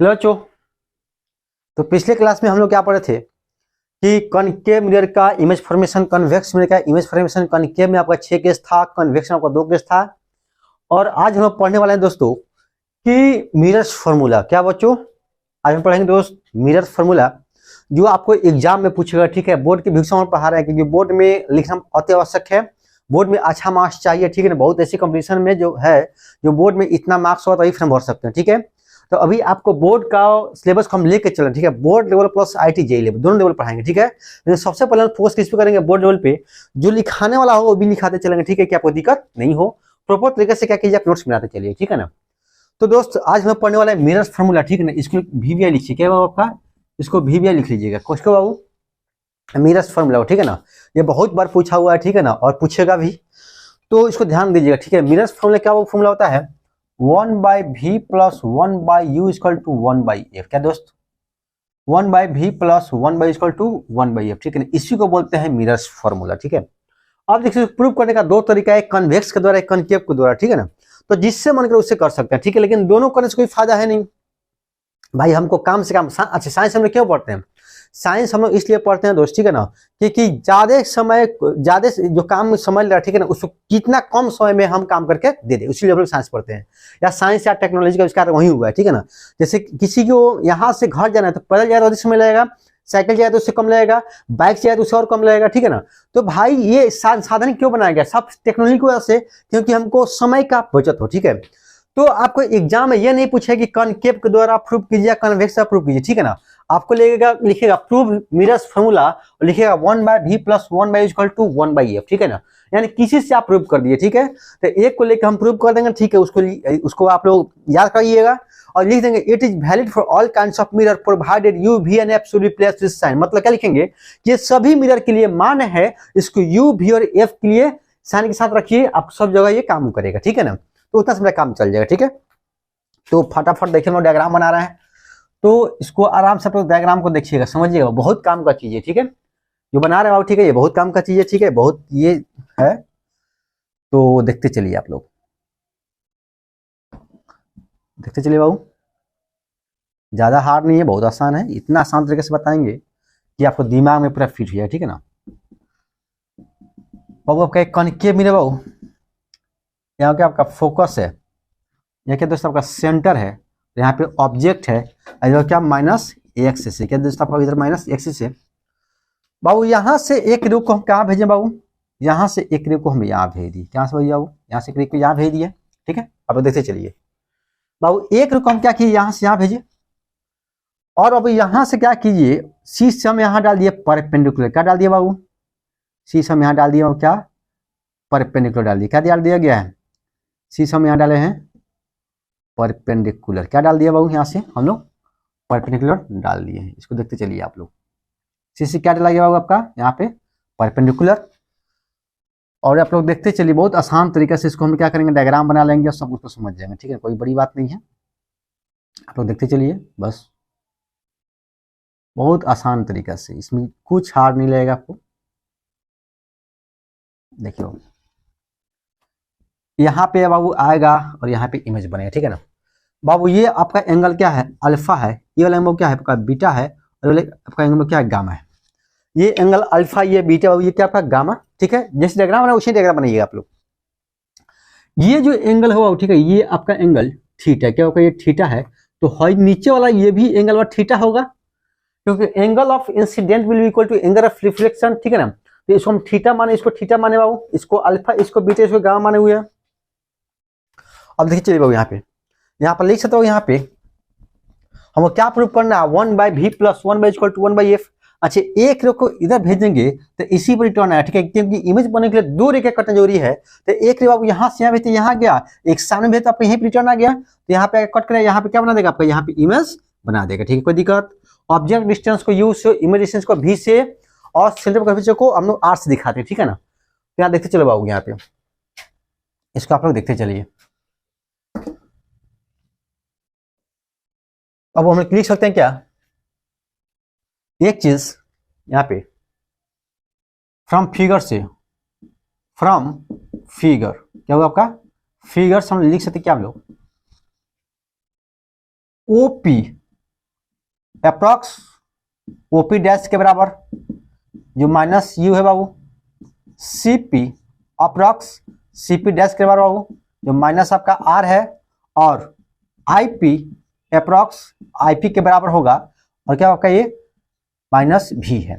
Hello बच्चों। तो पिछले क्लास में हम लोग क्या पढ़े थे कि कॉनकेव मिरर का इमेज फॉर्मेशन, कन्वेक्स मिरर का इमेज फॉर्मेशन। कॉनकेव में आपका 6 केस था, कन्वेक्स में आपका 2 केस था। और आज हम लोग पढ़ने वाले हैं दोस्तों कि मिरर्स फार्मूला। क्या बच्चों, आज हम पढ़ेंगे दोस्त मिरर्स फार्मूला, जो आपको एग्जाम में पूछेगा। ठीक है, बोर्ड के भीषण में पढ़ा रहे हैं क्योंकि बोर्ड में लिखना अति आवश्यक है। बोर्ड में अच्छा मार्क्स चाहिए, ठीक है ना। बहुत ऐसी कंपटीशन में जो है, जो बोर्ड में इतना मार्क्स हुआ तभी फिर हम भर सकते हैं। ठीक है, तो अभी आपको बोर्ड का सिलेबस को हम लेके चलें। ठीक है, board level plus IIT JEE level दोनों लेवल पढ़ाएंगे। ठीक है, लेकिन सबसे पहले हम फोकस किस पे करेंगे? बोर्ड लेवल पे। जो लिखाने वाला हो वो भी लिखाते चलेंगे। ठीक है, क्या आपको दिक्कत नहीं हो। प्रॉपर तरीके से क्या कीजिए, आप नोट्स बनाते चलिए। ठीक है ना। तो दोस्त आज हम पढ़ने वाला है मिरर्स फार्मूला। ठीक है ना, इसको वीवीआई लिखिए। क्या बाबू आपका, इसको वीवीआई लिख लीजिएगा। किसको बाबू? Mirrors formula. ठीक है ना, ये बहुत बार पूछा हुआ है। ठीक है ना, और पूछेगा भी, तो इसको ध्यान दीजिएगा। ठीक है, मिरर्स फार्मूला क्या फॉर्मूला होता है? 1/v plus 1/u equal to 1/f। क्या दोस्त? 1/v plus 1/u equal to 1/f। ठीक है ना, इसी को बोलते हैं मिरर्स फार्मूला। ठीक है, अब देखिए प्रूव करने का दो तरीका है, कन्वेक्स के द्वारा, एक कनकेव के द्वारा। ठीक है ना, तो जिससे मन करे उससे कर सकते हैं। ठीक है, लेकिन दोनों करने से कोई फायदा है नहीं भाई। हमको काम से काम अच्छा, साइंस हम लोग क्यों पढ़ते हैं? साइंस हम लोग इसलिए पढ़ते हैं दोस्त, ठीक है ना, क्योंकि ज्यादा समय, ज्यादा जो काम में समय लगा, ठीक है ना, उसको कितना कम समय में हम काम करके दे दे, इसलिए हम लोग साइंस पढ़ते हैं। या साइंस या टेक्नोलॉजी का आविष्कार वही हुआ है। ठीक है ना, जैसे किसी को यहाँ से घर जाना है तो पैदल जाए तो अधिक समय लगेगा, साइकिल जाए तो उससे कम लगेगा, बाइक से जाए तो उससे और कम लगेगा। ठीक है ना, तो भाई ये साधन क्यों बनाया गया? सब टेक्नोलॉजी की वजह से, क्योंकि हमको समय का बचत हो। ठीक है, तो आपको एग्जाम में ये नहीं पूछेगा कि कॉनकेव के द्वारा प्रूव कीजिए, कन्वेक्स का प्रूव कीजिए। ठीक है ना, आपको लिखेगा प्रूव मिरर्स फार्मूला और लिखेगा 1/v plus 1/u equal to 1/f। ठीक है ना, यानी किसी से आप प्रूव कर दिए। ठीक है, तो एक को लेकर हम प्रूव कर देंगे। ठीक है, उसको आप लोग याद करिएगा और लिख देंगे it is valid for all kinds of mirror provided u v and f should be placed with sign। मतलब क्या लिखेंगे कि ये सभी मिरर के लिए मान है, इसको u v और f के लिए साइन के साथ रखिए, आप सब जगह ये काम करेगा। ठीक है ना, तो उतना समय काम चल जाएगा। ठीक है, तो फटाफट देखिए, हम डायग्राम बना रहे हैं, तो इसको आराम से डायग्राम को देखिएगा, समझिएगा, बहुत काम का चीज है। ठीक है, जो बना रहे हो ठीक है, ये बहुत काम का चीज है। ठीक है, बहुत ये है, तो देखते चलिए आप लोग, देखते चलिए बाबू। ज्यादा हार्ड नहीं है, बहुत आसान है। इतना आसान तरीके से बताएंगे कि आपको दिमाग में पूरा फिट हो जाए। ठीक है ना बाबू, आपका एक कॉनकेव मिरर बाबू, यहाँ क्या आपका फोकस है, यह क्या दोस्तों आपका सेंटर है, यहाँ पे ऑब्जेक्ट है, इधर क्या माइनस एक्सिस है। क्या दोस्तों आपका इधर माइनस एक्सिस है बाबू। यहाँ से एक रे को हम कहाँ भेजें बाबू? यहाँ से एक रे को हम यहाँ भेज दिए। क्या से बाबू? यहाँ से एक रे को यहाँ भेज दिए। ठीक है, अब देखते चलिए बाबू, एक रे को हम क्या किए, यहाँ से यहाँ भेजे, और अब यहाँ से क्या कीजिए, सी से हम यहाँ डाल दिए परपेंडिकुलर। क्या डाल दिया बाबू? सी से हम यहाँ डाल दिया, क्या परपेंडिकुलर डाल दिया। क्या डाल दिया गया है? सी से हम यहाँ डाले हैं परपेंडिकुलर। क्या डाल दिया बाबू? यहाँ से हम लोग परपेंडिकुलर डाल दिए हैं। इसको देखते चलिए आप लोग, सी से क्या डाला गया बाबू आपका यहाँ पे? परपेंडिकुलर। और आप लोग देखते चलिए, बहुत आसान तरीके से इसको हम क्या करेंगे, डायग्राम बना लेंगे और सब कुछ को समझ जाएंगे। ठीक है, कोई बड़ी बात नहीं है, आप लोग देखते चलिए बस, बहुत आसान तरीका से, इसमें कुछ हार्ड नहीं लगेगा आपको। देखिए यहाँ पे बाबू आएगा और यहाँ पे इमेज बनेगा। ठीक है ना बाबू, ये आपका एंगल क्या है? अल्फा है। ये वाला एंगल क्या है आपका? बीटा है। और वाला आपका एंगल क्या है? गामा है। ये एंगल अल्फा, ये बीटा, ये क्या आपका? गामा। ठीक है, जैसे डायग्राम बना उसी डायग्राम बनाइएगा आप लोग। ये जो एंगल होगा, ठीक है, ये आपका एंगल थीटा। क्या होगा? ये थीटा है, तो नीचे वाला ये भी एंगल थीटा होगा, क्योंकि angle of incident will be equal to angle of reflection. ठीक है ना, तो इसको हम थीटा माने, इसको थीटा माने बाबू, इसको अल्फा, इसको बीटा, इसको गामा माने हुए हैं। अब देखिए चलिए बाबू, यहाँ पर लिख सकते हो, यहाँ पे हमको क्या प्रूव करना है? 1/v plus 1/u equal to 1/f। अच्छा, एक रे को इधर भेजेंगे तो इसी पर रिटर्न आया। ठीक है, क्योंकि इमेज बनने के लिए दो रेखा कटना जरूरी है, तो एक रे बाबू यहाँ से यहाँ भेजते, यहाँ गया, एक सामने भेजते, आपको यहीं पर रिटर्न आ गया, तो यहाँ पे कट करें, यहाँ पे क्या बना देगा आपका? यहाँ पे इमेज बना देगा। ठीक है, कोई दिक्कत? ऑब्जेक्ट डिस्टेंस को यू से, इमेज डिस्टेंस को v से, और सेंटर कर्वेचर को हम लोग r से दिखाते हैं। ठीक है ना, तो यहाँ देखते चलो बाबू, यहाँ पे इसको आप लोग देखते चलिए। अब हम लिख सकते हैं क्या, एक चीज यहाँ पे, फ्रॉम फिगर से, फ्रॉम फिगर क्या होगा आपका? फिगर हम लिख सकते क्या हम लोग? ओपी अप्रॉक्स ओपी डैश के बराबर जो माइनस यू है बाबू सीपी अप्रॉक्स सीपी डैश के बराबर बाबू जो माइनस आपका आर है, और आईपी अप्रॉक्स आईपी के बराबर होगा, और क्या आपका ये माइनस भी है।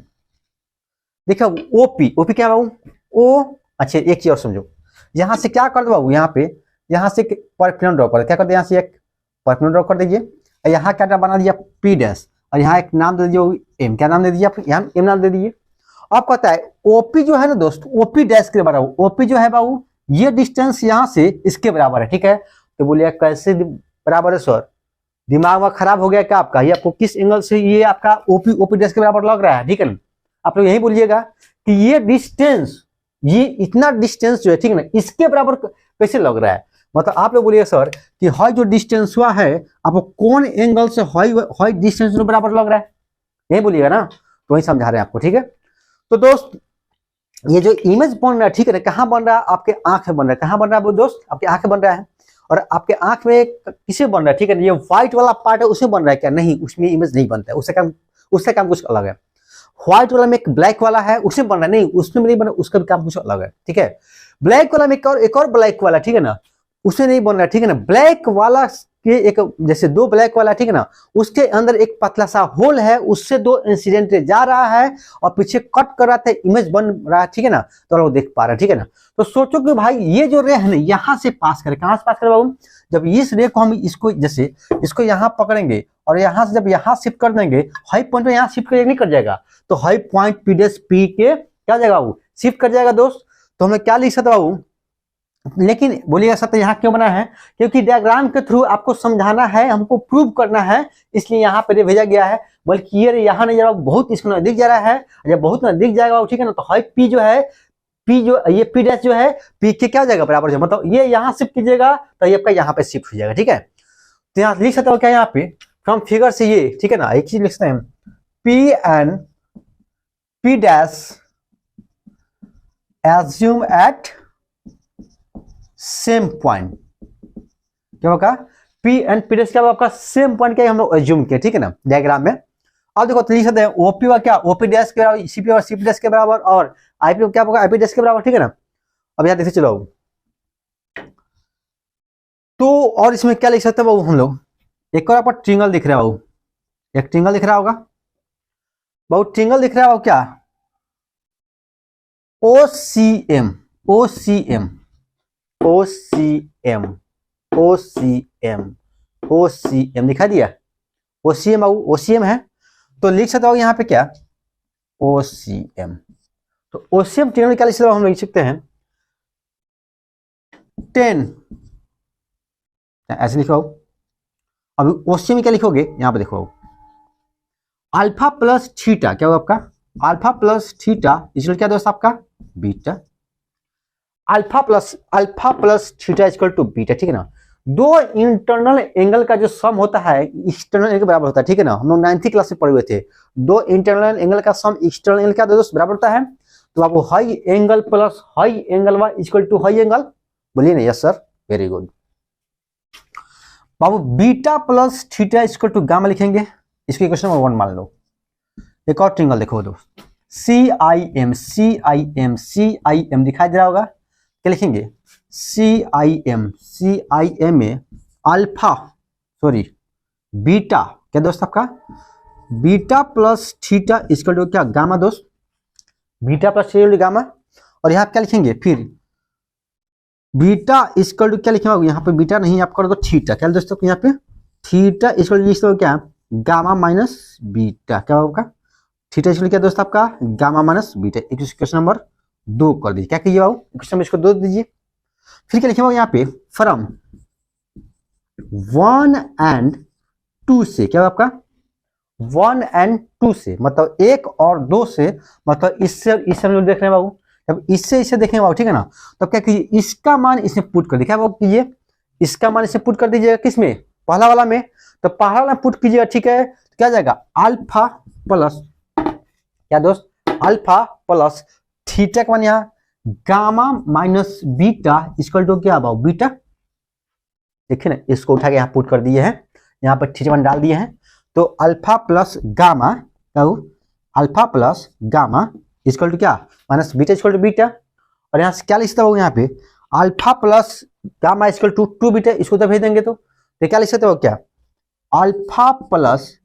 देखो ओपी ओपी क्या बाबू ओ, अच्छा एक चीज और समझो, यहां से क्या कर दो बाबू, यहाँ पे यहां से परपेंडिकुलर ड्रॉ कर, क्या कर दे, यहाँ से एक परपेंडिकुलर ड्रॉ कर दीजिए, यहाँ क्या बना दिया पी डैश, और यहाँ एक नाम दे दीजिए एम, क्या नाम दे दीजिए, यहाँ एम नाम दे दीजिए। अब कहता है ओपी जो है ना दोस्त, ओपी डैश के बराबर, ओपी जो है बाबू ये डिस्टेंस यहाँ से इसके बराबर है, ठीक है। तो बोलिए कैसे बराबर है सर, दिमाग में खराब हो गया क्या आपका, ये आपको किस एंगल से ये आपका ओपी ओपी डैश के बराबर लग रहा है, ठीक है ना। आप लोग यही बोलिएगा कि ये डिस्टेंस, ये इतना डिस्टेंस जो है, ठीक है ना, इसके बराबर कैसे लग रहा है, मतलब आप लोग बोलिए सर कि हाई जो डिस्टेंस हुआ है आपको कौन एंगल से हाई डिस्टेंस बराबर लग रहा है, यही बोलिएगा ना, तो वही समझा रहे हैं आपको, ठीक है। तो दोस्त ये जो इमेज बन रहा है, ठीक है ना, कहाँ बन रहा है, आपके आंख में बन रहा है, कहाँ बन रहा है वो दोस्त, आपके आंख में बन रहा है, और आपके आंख में किसे बन रहा है, ठीक है, ये व्हाइट वाला पार्ट है उसे बन रहा है क्या, नहीं उसमें इमेज नहीं बनता है, उससे काम कुछ अलग है। व्हाइट वाला में एक ब्लैक वाला है उसे बन रहा है, नहीं उसमें नहीं बना, उसका भी काम कुछ अलग है, ठीक है। ब्लैक वाला में एक और ब्लैक वाला, ठीक है ना, उसे नहीं बन रहा है, ठीक है ना। ब्लैक वाला के एक जैसे दो ब्लैक वाला, ठीक है ना, उसके अंदर एक पतला सा होल है, उससे दो इंसिडेंट जा रहा है और पीछे कट कर रहा था, इमेज बन रहा है, ठीक है ना, तो लोग देख पा रहे हैं, ठीक है ना। तो सोचो कि भाई ये जो रे है ना यहाँ से पास करे, कहां से पास करे बाबू, जब इस रे को हम इसको जैसे इसको यहाँ पकड़ेंगे और यहाँ से जब यहाँ शिफ्ट कर देंगे, हाई पॉइंट में यहाँ शिफ्ट नहीं कर जाएगा, तो high point P dash P के क्या हो जाएगा बाबू, शिफ्ट कर जाएगा दोस्त। तो हमें क्या लिख सकते बाबू, लेकिन बोलिएगा सत्य यहाँ क्यों बना है, क्योंकि डायग्राम के थ्रू आपको समझाना है, हमको प्रूव करना है, इसलिए यहाँ पे भेजा गया है। बल्कि ये यहाँ नहीं जा रहा, बहुत इसको नजदीक जा रहा है, जब बहुत नजदीक जाएगा ठीक है ना, तो हाई पी जो है, पी जो ये पी डैश जो है पी के क्या हो जाएगा बराबर है, मतलब ये यहाँ शिफ्ट कीजिएगा तो ये आपका यहाँ पे शिफ्ट हो जाएगा, ठीक है। तो यहाँ लिख सकते हो क्या, यहाँ पे फ्रॉम फिगर से ये, ठीक है ना, एक चीज लिख सकते हैं, P and P dash assume at same point, क्या होगा, पी एंड पी डैश क्या आपका सेम पॉइंट क्या हम लोग एज्यूम किया, ठीक है ना, डायग्राम में। अब देखो तो लिख सकते हैं ओपी का क्या, ओपी डैश के बराबर, सीपी और सीपी डैश के बराबर, और आईपी क्या होगा, आईपी डैश के बराबर, ठीक है ना। अब यहाँ देखते चलो, तो और इसमें क्या लिख सकते हैं बाबू हम लोग, एक और आपका ट्रिंगल दिख रहा है बाबू, एक ट्रिंगल दिख रहा होगा बाबू, ट्रिंगल दिख रहा है बाबू क्या, OCM OCM OCM OCM OCM दिखा दिया, OCM बाबू, OCM है, तो लिख सकते हो यहाँ पे क्या, OCM। तो OCM ट्रिंगल क्या लिख सकते हो, हम लिख सकते हैं 10, ऐसे लिखो। अभी OCM क्या लिखोगे, यहाँ पे देखो, अल्फा प्लस थीटा क्या होगा आपका, अल्फा प्लस थीटा इक्वल क्या दोस्त आपका beta, alpha plus theta equal to beta, ठीक है ना। दो इंटरनल एंगल का जो सम होता है एक्सटर्नल एंगल के बराबर होता है, ठीक है ना, हम लोग 9th क्लास में पढ़े हुए थे, दो इंटरनल एंगल का सम एक्सटर्नल एंगल का दोस्त बराबर होता है। तो आपको high angle plus high angle Y equal to high angle, बोलिए ना, यस सर, वेरी गुड बाबू। Beta plus theta equal to gamma लिखेंगे, इसको इक्वेशन नंबर 1 मान लो। एक और ट्रिंगल देखो दोस्त, CIM दिखाई दे रहा होगा, क्या लिखेंगे, CIM में अल्फा बीटा क्या दोस्त आपका, beta plus theta equal to क्या गामा दोस्त, बीटा प्लस थीटा गामा। और यहाँ क्या लिखेंगे फिर, बीटा इक्वल टू क्या लिखेंगे, यहाँ पे बीटा नहीं आप कर दो थीटा, क्या दोस्तों यहाँ पे थीटा इक्वल टू क्या गामा माइनस बीटा, क्या होगा थीटा इक्वल क्या दोस्त आपका gamma minus beta. Question number 2 कर दीजिए, क्या कीजिए बाबू, क्वेश्चन इसको 2 दीजिए। फिर क्या लिखेंगे यहाँ पे, फ्रॉम 1 and 2 से, क्या आपका 1 and 2 से, मतलब 1 और 2 से, मतलब इससे हम लोग देख रहे हैं बाबू, जब इससे देखेंगे बाबू, ठीक है ना, तब क्या कीजिए, इसका मान इसमें पुट कर दीजिए, क्या बाबू कीजिए, इसका मान इसमें पुट कर दीजिएगा, किसमें, पहला वाला में, तो पहला वाला पुट कीजिएगा, ठीक है, तो क्या जाएगा अल्फा प्लस क्या दोस्त, अल्फा प्लस थीटा का मान यहाँ gamma minus beta equal to क्या बाबू बीटा, देखिए ना, इसको उठा के यहाँ पुट कर दिए हैं, यहाँ पर थीटा मान डाल दिए हैं, तो अल्फा प्लस गामा क्या हो, alpha plus gamma equal to क्या, minus beta equal to beta. और यहाँ से क्या लिख सकता हो यहाँ पे, alpha plus gamma equal to 2 beta, इसको तो भेज देंगे तो क्या लिख सकते हो क्या, alpha plus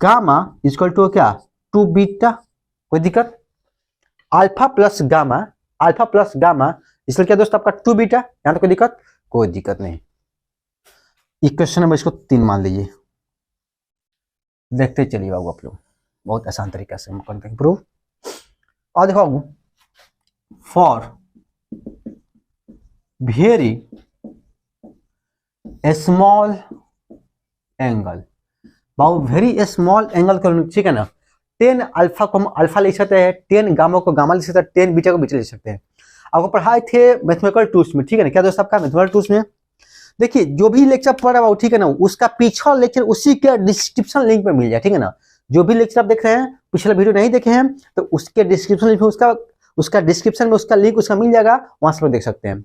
gamma equal to क्या 2 बीटा। कोई दिक्कत, अल्फा प्लस गामा इसलिए क्या दोस्त आपका 2 बीटा, यहाँ तो कोई दिक्कत नहीं। इक्वेशन नंबर इसको 3 मान लीजिए, देखते चलिए बाबू आप लोग, बहुत आसान तरीका से हम करते हैं प्रूव। और देखो बाबू, फॉर वेरी स्मॉल एंगल, बाबू वेरी स्मॉल एंगल करो, ठीक है ना। 10 अल्फा को हम अल्फा लिख सकते हैं, 10 गामा को गामा लिख सकते हैं, 10 बीटा को बीटा लिख सकते हैं। आपको पढ़ाए थे मैथमेटिकल टूल्स में, ठीक है ना, क्या दोस्त आपका मैथमेटिकल टूल्स में देखिए जो भी लेक्चर पढ़ रहा हो, ठीक है ना, उसका पिछला लेक्चर उसी के डिस्क्रिप्शन लिंक पे मिल जाए, ठीक है ना। जो भी लेक्चर आप देख रहे हैं, पिछला वीडियो नहीं देखे हैं तो उसके डिस्क्रिप्शन लिंक में उसका डिस्क्रिप्शन में उसका लिंक उसका मिल जाएगा, वहां से लोग देख सकते हैं।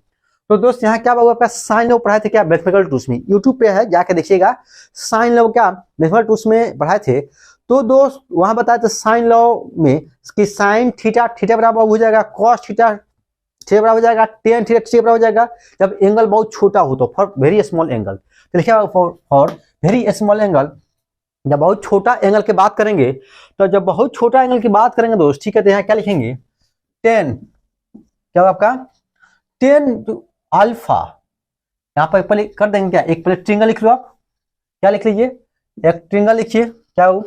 तो दोस्त यहाँ क्या बाबू आपका साइन लॉ पढ़ाए थे क्या मैथमेटिकल टूल्स में, यूट्यूब पे है जाके देखिएगा, साइन लॉ क्या मैथमेटिकल टूल्स में पढ़ाए थे। तो दोस्त वहां बताया था साइन लॉ में कि साइन थीटा बराबर हो जाएगा कॉस थीटा बराबर हो जाएगा, टेन थीटा बराबर हो जाएगा जब एंगल बहुत छोटा हो, तो फॉर वेरी स्मॉल एंगल। तो लिखिए फॉर वेरी स्मॉल एंगल, जब बहुत छोटा एंगल की बात करेंगे, तो जब बहुत छोटा एंगल की बात करेंगे दोस्त, ठीक है, तो यहाँ क्या लिखेंगे 10, क्या होगा आपका 10 अल्फा, यहाँ पर पहले कर देंगे क्या, एक पहले ट्रिंगल लिख लो आप, क्या लिख लीजिए, एक ट्रिंगल लिखिए, क्या हो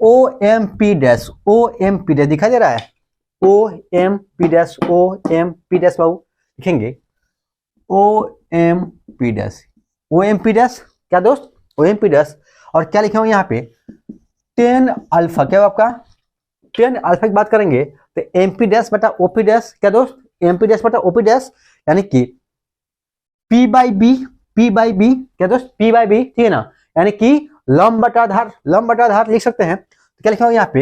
ओ एम पी डैश दिखाई दे रहा है, ओ एम पी डैश बाबू लिखेंगे ओ एम पी डैश क्या दोस्त, ओ एम पी डैश। और क्या लिखे हो यहाँ पे 10 अल्फा, क्या हो आपका 10 अल्फा की बात करेंगे तो एम पी डैश बटा ओ पी डैश, क्या दोस्त एम पी डैश बटा ओ पी डैश, यानी कि पी बाई बी क्या दोस्त पी बाई बी, ठीक है ना, यानी कि लंब बटा आधार लिख सकते हैं। तो क्या लिखा होगा यहाँ पे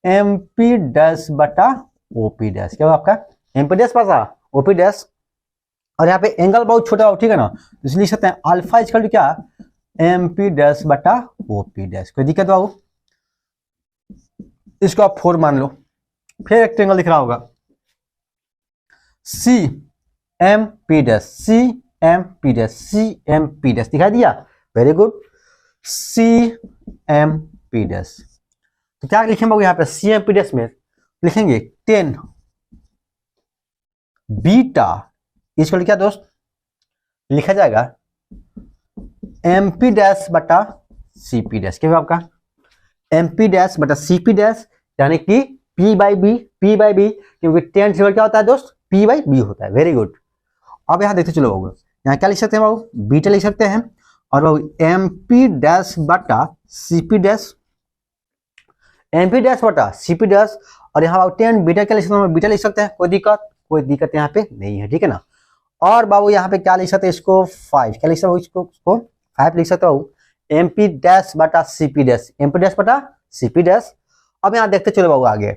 एम पी डैश बटा ओ पी डैश, क्या होगा आपका एम पी डैश बटा ओ पी डैश। और यहाँ पे एंगल बहुत छोटा हो, ठीक है ना, तो इसलिए लिख सकते हैं अल्फा इक्वल टू क्या एम पी डैश बटा ओ पी डैश। कोई दिक्कत बाबू, इसको आप 4 मान लो। फिर एक ट्रायंगल दिख रहा होगा सी एम पी डैश दिखाई दिया, very good, C M P dash. तो क्या लिखेंगे बाबू यहाँ पे सी एम पी डैश में लिखेंगे 10 बीटा इसको क्या दोस्त लिखा जाएगा एम पी डैश बटा सी पी डैश, क्या आपका एम पी डैश बटा सी पी डैश, यानी कि पी बाई बी क्योंकि 10 क्या होता है दोस्त पी बाई बी होता है, वेरी गुड। अब यहाँ देखते चलो बाबू, यहाँ क्या लिख सकते हैं बाबू बीटा लिख सकते हैं, और बाबू एम पी डैश बटा C P dash, M P dash बटा सी पी डैश, और यहाँ बाबू 10 बीटा क्या लिख सकते हैं, बीटा लिख सकते हैं, कोई दिक्कत यहाँ पे नहीं है, ठीक है ना। और बाबू यहाँ पे क्या लिख सकते हैं इसको 5, क्या लिख सकते हो इसको 5 लिख सकते हो, एम पी डैश बटा C P dash, M P dash बटा सी पी डैश। अब यहाँ देखते चलो बाबू आगे,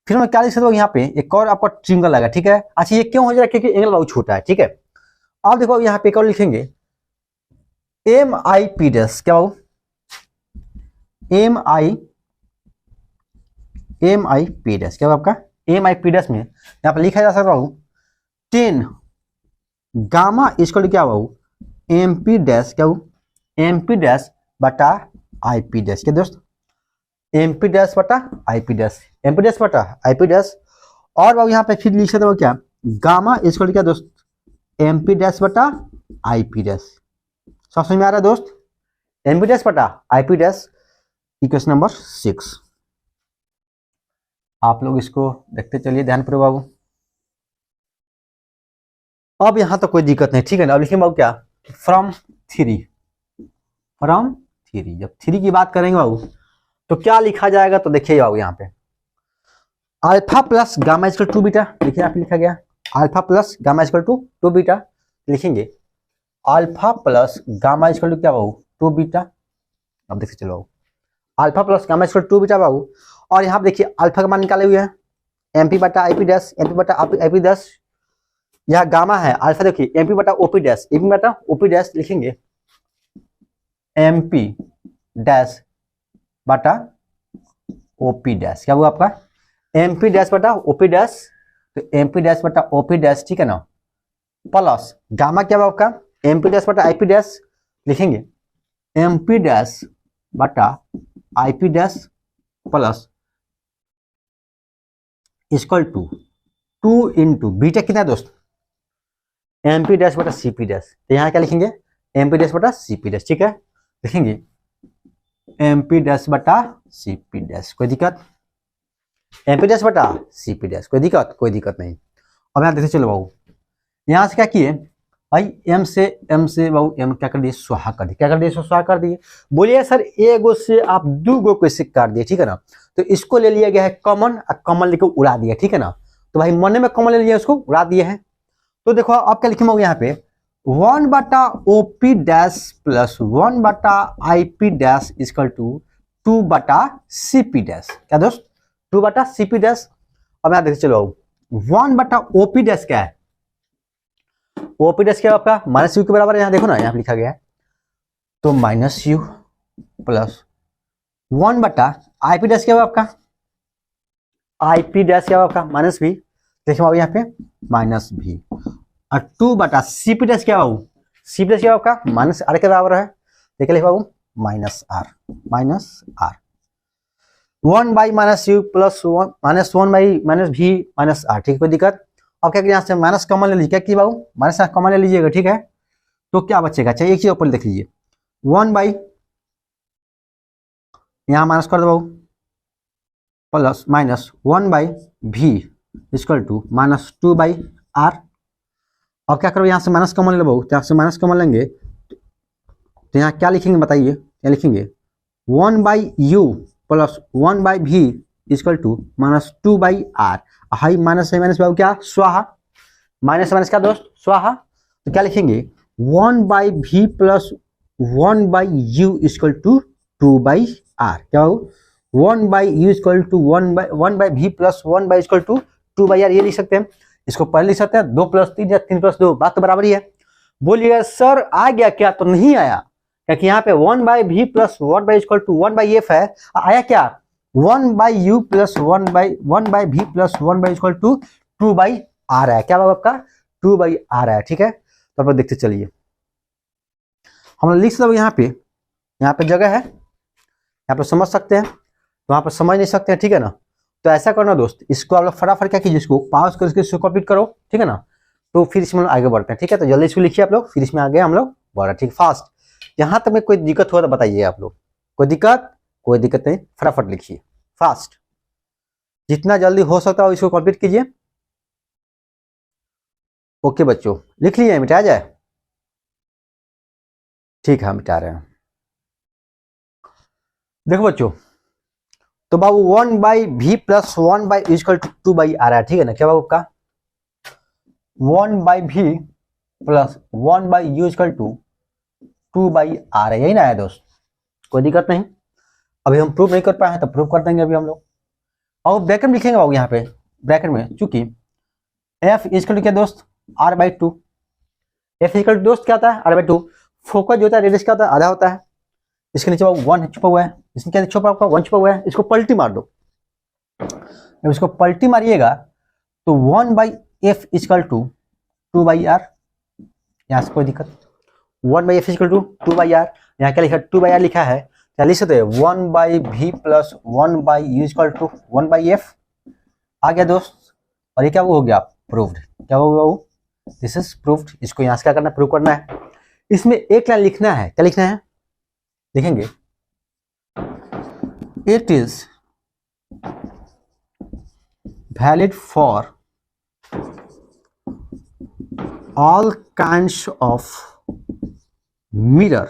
फिर मैं क्या लिख सकता हूँ यहाँ पे एक और आपका ट्रिंगल लगा, ठीक है। अच्छा ये क्यों हो जाएगा, क्योंकि एंगल बहुत छोटा है, ठीक है। अब देखो यहाँ पे एक और लिखेंगे एम आई पी डैश, क्या बाबू एम आई पी डैश, क्या आपका एम आई पी डैश में यहाँ पे लिखा जा सकता हूँ 10 गामा इसको क्या बाबू एम पी डैश, क्या एम पी डैश बटा आई पी डैश, क्या दोस्त एम पी डैश बटा I P dash, M P dash बटा आई पी डैश। और बाबू यहाँ पे फिर लिख सकते हो क्या गामा इसको क्या दोस्त एम पी डैश बटा आई पी डैश, समझ में आ रहा है दोस्त, एम पी डैश बटा I P dash. Equation number 6 आप लोग इसको देखते चलिए ध्यान पूर्वक बाबू। अब यहां तो कोई दिक्कत नहीं, ठीक है ना। अब लिखिए बाबू क्या फ्रॉम 3, जब 3 की बात करेंगे बाबू तो क्या लिखा जाएगा, तो देखिए बाबू यहाँ पे alpha plus gamma equal 2 beta, देखिए यहाँ पे लिखा गया alpha plus gamma equal 2 beta, लिखेंगे अल्फा प्लस गामा इक्वल क्या बाबू 2 बीटा। अब देखिए चलो बाबू alpha plus gamma equal 2 beta बाबू, और यहाँ पे देखिए अल्फा का मान निकाले हुए हैं एम पी बटा I P dash, M P बटा आई पी डैश, यह गामा है अल्फा, देखिए एम पी बटा ओपी डैश, एम पी बटा ओपी डैश लिखेंगे एम पी डैश बटा ओपी डैश, क्या हुआ आपका एमपी डैश बटा ओपी डैश, तो एमपी डैश बटा ओपी डैश, ठीक है ना, प्लस गामा क्या हुआ आपका एमपी डैश बटा आईपी डैश, लिखेंगे एमपी डैश बटा IP dash plus equal to 2 into beta कितना है दोस्त एमपी डैश बटा सीपी डैश, तो यहाँ क्या लिखेंगे एमपी डैश बटा सीपी डैश, ठीक है, लिखेंगे एमपी डैश बटा सीपी डैश, कोई दिक्कत, एमपी डैश बटा सीपी डैश, कोई दिक्कत नहीं। अब यहाँ देखते चलो बाबू, यहाँ से क्या किए भाई एम से बाबू एम क्या कर दिए स्वाहा कर दिए, क्या कर दिए स्वाहा कर दिए, बोलिए सर एगो से आप दो गो कैसे काट दिए, ठीक है ना, तो इसको ले लिया गया है कॉमन, कॉमन लेके उड़ा दिया, ठीक है ना, तो भाई मन में कॉमन ले लिया उसको उड़ा दिए हैं, तो देखो आप क्या लिखेंगे यहाँ पे 1 बटा ओपी डैश प्लस 1 बटा आईपी डैश इक्वल टू 2 बटा सीपी डैश, क्या दोस्त 2 बटा सीपी डैश। अब यहाँ देखते चलो 1 बटा ओपी डैश क्या है, ओपी डैश क्या है आपका माइनस यू के बराबर है, यहाँ देखो ना यहाँ लिखा गया है, तो माइनस यू प्लस 1 बटा आईपी डैश क्या है आपका आईपी डैश क्या है आपका माइनस भी, देखिए यहाँ पे माइनस भी, और 2 बटा सीपी डैश क्या बाबू सीपी डैश क्या आपका माइनस आर के बराबर है, देखिए लिखा बाबू minus R 1 by minus U plus 1 minus 1 by minus V minus R, ठीक है कोई दिक्कत। अब क्या यहाँ से माइनस कॉमन ले लीजिए, क्या की बाबू माइनस कॉमन ले लीजिएगा, ठीक है, तो क्या बचेगा चाहिए एक चीज ऊपर देख लीजिए 1 बाई यहाँ माइनस कर दो बाबू plus minus 1 by V equal to minus 2 by R. और क्या करो यहाँ से माइनस कॉमन ले बहु, तो यहाँ से माइनस कॉमन लेंगे तो यहाँ क्या लिखेंगे बताइए, क्या लिखेंगे 1 by U plus 1 by V equal to minus 2 by R, high minus है माइनस बाबू क्या स्वाहा, माइनस माइनस क्या दोस्त स्वाहा, तो क्या लिखेंगे 1 by V plus 1 by U equal to 2 by R, क्या बाबू 1 by U equal to 1 by V plus 1 by equal to 2 by R, ये लिख सकते हैं, इसको पहले लिख सकते हैं 2 + 3 या 3 + 2 बात तो बराबर ही है। बोलिएगा सर आ गया क्या, तो नहीं आया, क्योंकि यहाँ पे 1 by V plus 1 by equal to 1 by F है, आया क्या 1 by U plus 1 by V plus 1 by equal to 2 by R है, क्या बाबा आपका 2 बाई आर है, ठीक है। तो आप देखते चलिए हम लिख सकते यहाँ पे जगह है, यहाँ पे समझ सकते हैं, तो वहाँ पर समझ नहीं सकते हैं, ठीक है ना, तो ऐसा करना दोस्त, इसको आप लोग फटाफट क्या कीजिए, इसको पास करके इसको कंप्लीट करो, ठीक है ना, तो फिर इसमें आगे बढ़ते हैं, ठीक है, तो जल्दी इसको लिखिए आप लोग, फिर इसमें आगे हम लोग बढ़ रहे, ठीक फास्ट। यहाँ तक में कोई दिक्कत हो तो बताइए आप लोग, कोई दिक्कत नहीं, फटाफट लिखिए फास्ट, जितना जल्दी हो सकता हो इसको कंप्लीट कीजिए। ओके बच्चों लिख लीजिए, मिटाया जाए, ठीक है मिटा रहे हैं। देखो बच्चों, तो बाबू 1 by V plus 1 by equal to 2 by आ रहा है, ठीक है ना, क्या बाबू का 1 by V plus 1 by U equal to 2 by आ रहा है, यही ना है दोस्त, कोई दिक्कत नहीं। अभी हम प्रूव नहीं कर पाए हैं तो प्रूव कर देंगे अभी हम लोग, और ब्रैकेट में लिखेंगे बाबू यहाँ पे ब्रैकेट में, चूंकि एफ इक्वल टू क्या दोस्त r/2, एफ इक्वल टू दोस्त क्या होता है r/2, फोकस जो होता है रेडियस क्या होता है आधा होता है, इसके नीचे 1 छुपा हुआ है, इसमें क्या छुपा हुआ 1 छुपा हुआ है, इसको पलटी मार दो, जब इसको पलटी मारिएगा तो 1 by F equal to 2 by R, यहाँ से कोई दिक्कत 1 by F equal to 2 by R, यहाँ क्या लिखा 2 बाई आर लिखा है, क्या लिख सकते हैं 1 by V plus 1 by U equal to 1 by F आ गया दोस्त, और ये क्या वो हो गया प्रूव्ड, क्या हो गया वो दिस इज प्रूव्ड। इसको यहाँ से क्या करना है प्रूव करना है, इसमें एक लाइन लिखना है, क्या लिखना है लिखेंगे it is valid for all kinds of mirror,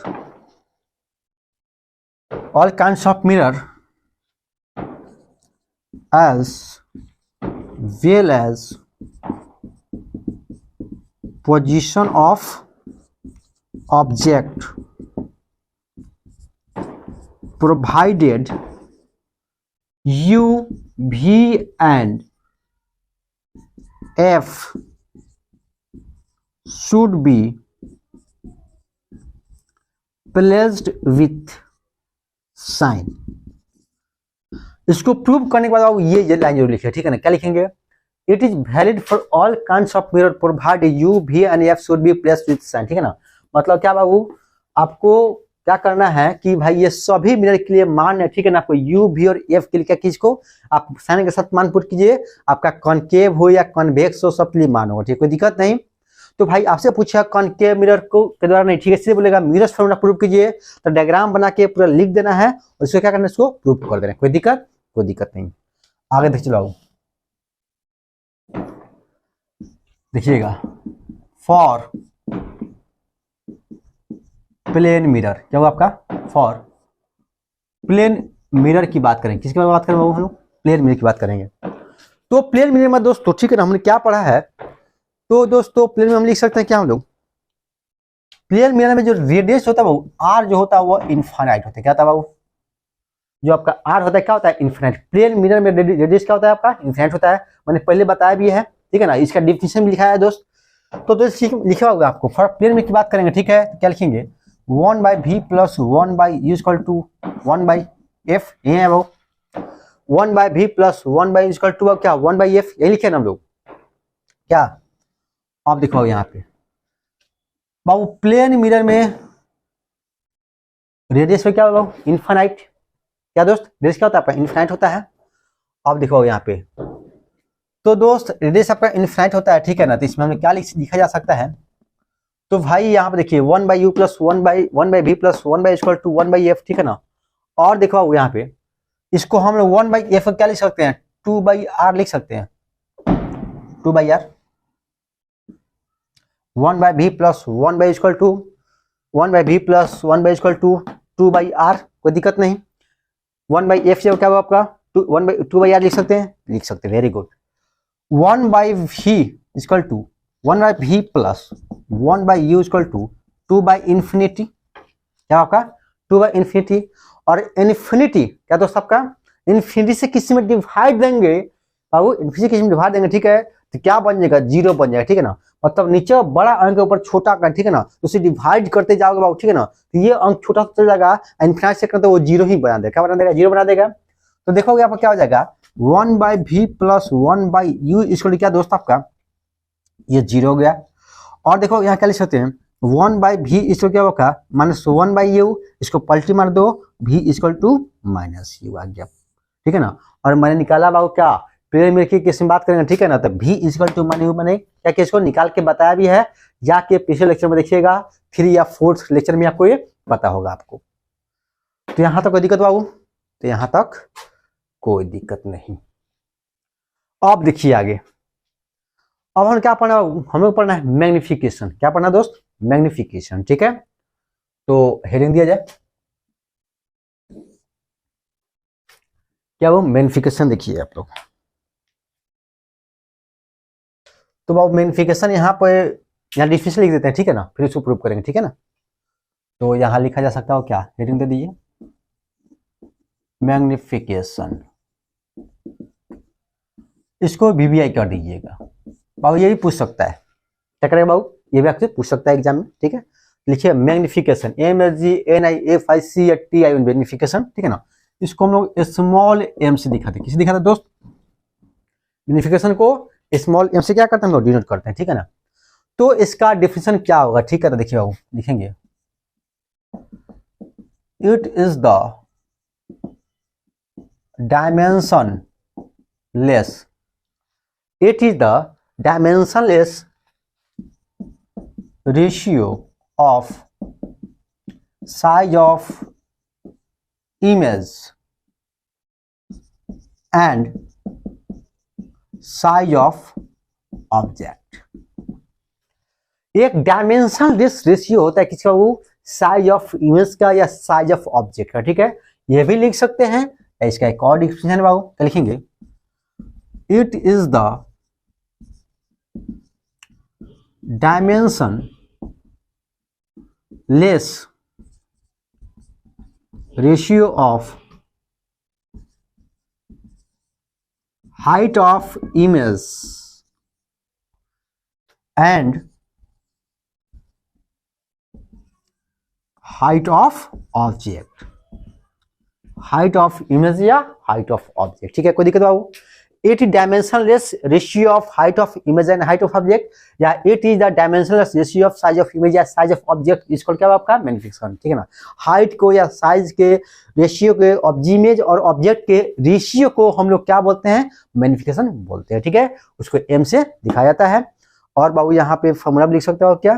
all kinds of mirror as well as position of object provided u, v and f should be placed with sign. इसको प्रूव करने के बाद आप ये लाइन जरूर लिखिए, ठीक है ना। क्या लिखेंगे? It is valid for all kinds of mirror provide U V and F should be placed with sign, ठीक है ना। मतलब क्या बाबू, आपको क्या करना है कि भाई ये सभी मिरर के लिए मान है, ठीक है ना। आपको यू वी और एफ के लिए क्या चीज को आप साइन के साथ मान पुट कीजिए, आपका कॉनकेव हो या कॉन्वेक्स हो सब के लिए मान होगा, ठीक है, कोई दिक्कत नहीं। तो भाई आपसे पूछा कॉनकेव मिरर को के द्वारा नहीं, ठीक है, इसलिए बोलेगा मिरर्स फॉर्मूला प्रूव कीजिए, तो डायग्राम बना के पूरा लिख देना है और इसको क्या करना है, इसको प्रूव कर देना है। कोई दिक्कत नहीं। आगे देख चलो, देखिएगा फॉर प्लेन मिरर, क्या हुआ आपका? फॉर प्लेन मिरर की बात करेंगे। किसकी बात करेंगे हम लोग? प्लेन मिरर की बात करेंगे। तो प्लेन मिरर में दोस्तों, ठीक है ना, हमने क्या पढ़ा है? तो दोस्तों प्लेन में हम लिख सकते हैं क्या हम लोग? प्लेन मिरर में जो रेडियस होता है वो आर जो होता है वो इनफाइनाइट होता है। क्या होता है बाबू? जो आपका आर होता है क्या होता है? इनफाइनाइट। प्लेन मिरर में रेडियस क्या होता है आपका? इनफाइनाइट होता है। मैंने पहले बताया भी है, ठीक है ना, इसका डिफिनेशन भी लिखा है दोस्त। तो दोस्त लिखा होगा आपको। फॉर प्लेन में की बात करेंगे, ठीक है, क्या लिखेंगे? 1/v plus 1/u equal to 1/f, ये है वो 1/v plus 1/u equal to क्या? 1/f, ये लिखे ना हम लोग। क्या आप देखो यहाँ पे बाबू, प्लेन मिरर में रेडियस में क्या होगा? इनफाइनाइट। क्या दोस्त? रेडियस क्या होता है आपका? इनफाइनाइट होता है। आप देखो यहाँ पे, तो दोस्त रेडियस आपका इनफाइनाइट होता है, ठीक है ना। तो इसमें हमें क्या लिखा जा सकता है? तो भाई यहाँ पे देखिए 1/u plus 1/v plus 1/u equal to 1/f, ठीक है ना। और देखो यहाँ पे इसको हम लोग 1/f क्या लिख सकते हैं? 2/r लिख सकते हैं। 2/r 1/v plus 1/u equal to 1/v plus 1/u equal to 2/r, कोई दिक्कत नहीं। 1/f से क्या हुआ आपका? 2/r लिख सकते हैं, very good. 1/v equal to 1/v plus 1/u equal to 2/इंफिनिटी, क्या आपका? 2/इंफिनिटी। और इन्फिनिटी क्या दोस्त आपका? इन्फिनिटी से किसी में डिवाइड देंगे बाबू, इन्फिनिटी किसी में डिवाइड देंगे, ठीक है, तो क्या बन जाएगा? 0 बन जाएगा, ठीक है ना। मतलब नीचे बड़ा अंक के ऊपर छोटा अंक, ठीक है ना, तो उसे डिवाइड करते जाओगे बाबू, ठीक है ना, तो ये अंक छोटा चल जाएगा, इनफिनिटी से करते वो 0 ही बना देगा। क्या बना देगा? 0 बना देगा। तो देखोगे आपका क्या हो जाएगा? 1/v plus 1/u equal to क्या दोस्त आपका? ये 0 हो गया। और देखो यहाँ क्या लिख सकते हैं? 1/v इक्वल क्या होगा? -1/u, इसको पलटी मार दो, v इक्वल टू -u आ गया, ठीक है ना। और मैंने निकाला बाबू क्या? प्लेन मिरर की केस में बात करेंगे, ठीक है ना, तो v इक्वल टू -u मैंने क्या केस को निकाल के बताया भी है, जाके पिछले लेक्चर में देखिएगा, 3 या 4 लेक्चर में आपको ये पता होगा आपको। तो यहाँ तक कोई दिक्कत बाबू? तो यहाँ तक कोई दिक्कत नहीं। अब देखिए आगे, अब हम क्या पढ़ना? हम लोग पढ़ना है मैग्निफिकेशन। क्या पढ़ना दोस्त? मैग्निफिकेशन, ठीक है। तो हेडिंग दिया जाए क्या? वो मैग्निफिकेशन देखिए आप लोग। तो वो मैग्निफिकेशन यहाँ पर, यहाँ डिफिनेशन लिख देते हैं, ठीक है ना, फिर उसको प्रूव करेंगे, ठीक है ना। तो यहाँ लिखा जा सकता हो क्या? हेडिंग दे दीजिए मैग्निफिकेशन, इसको वीवीआई कर दीजिएगा बाबू। ये भी पूछ सकता है, क्या करेगा बाबू? ये भी आपसे पूछ सकता है एग्जाम में, ठीक है। लिखिए मैग्निफिकेशन, MAGNIFICATI मैग्निफिकेशन, ठीक है ना। इसको हम लोग स्मॉल m से दिखाते हैं। किसे दिखाते हैं दोस्त? मैग्निफिकेशन को स्मॉल m से क्या करते हैं हम लोग? डिनोट करते हैं, ठीक है ना। तो इसका डिफिनेशन क्या होगा? ठीक है, तो देखिए बाबू, लिखेंगे it is the dimensionless, it is the dimensionless ratio of size of image and size of object। एक डायमेंशनलेस रेशियो होता है किसका? वो साइज ऑफ इमेज का या साइज ऑफ ऑब्जेक्ट का, ठीक है, ये भी लिख सकते हैं। इसका एक और डिफिनेशन है बाबू, क्या लिखेंगे? It is the dimensionless ratio of height of image and height of object। Height of image या हाइट ऑफ ऑब्जेक्ट। ठीक है, कोई दिक्कत बाबू? It dimensionless ratio of height of image and height of object, या it is the dimensionless ratio of size of image या size of object, इसको क्या आपका मैग्निफिकेशन। ठीक है ना, हाइट को या साइज के रेशियो के इमेज और ऑब्जेक्ट के रेशियो को हम लोग क्या बोलते हैं? मैग्निफिकेशन बोलते हैं। ठीक है, उसको एम से दिखाया जाता है। और बाबू यहाँ पे फॉर्मूला भी लिख सकते हो क्या?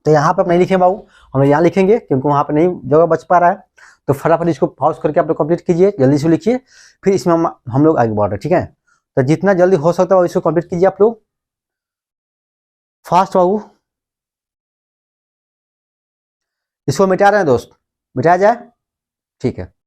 तो यहाँ पे आप नहीं लिखे बाबू, हम लोग यहाँ लिखेंगे क्योंकि वहाँ पे नहीं जगह बच पा रहा है। तो फटाफट इसको पॉज करके आप लोग कंप्लीट कीजिए, जल्दी से लिखिए, फिर इसमें हम लोग आगे बढ़ रहे हैं। ठीक है, तो जितना जल्दी हो सकता है इसको कंप्लीट कीजिए आप लोग, फास्ट बाबू। इसको मिटा रहे हैं दोस्त, मिटाया जाए? ठीक है।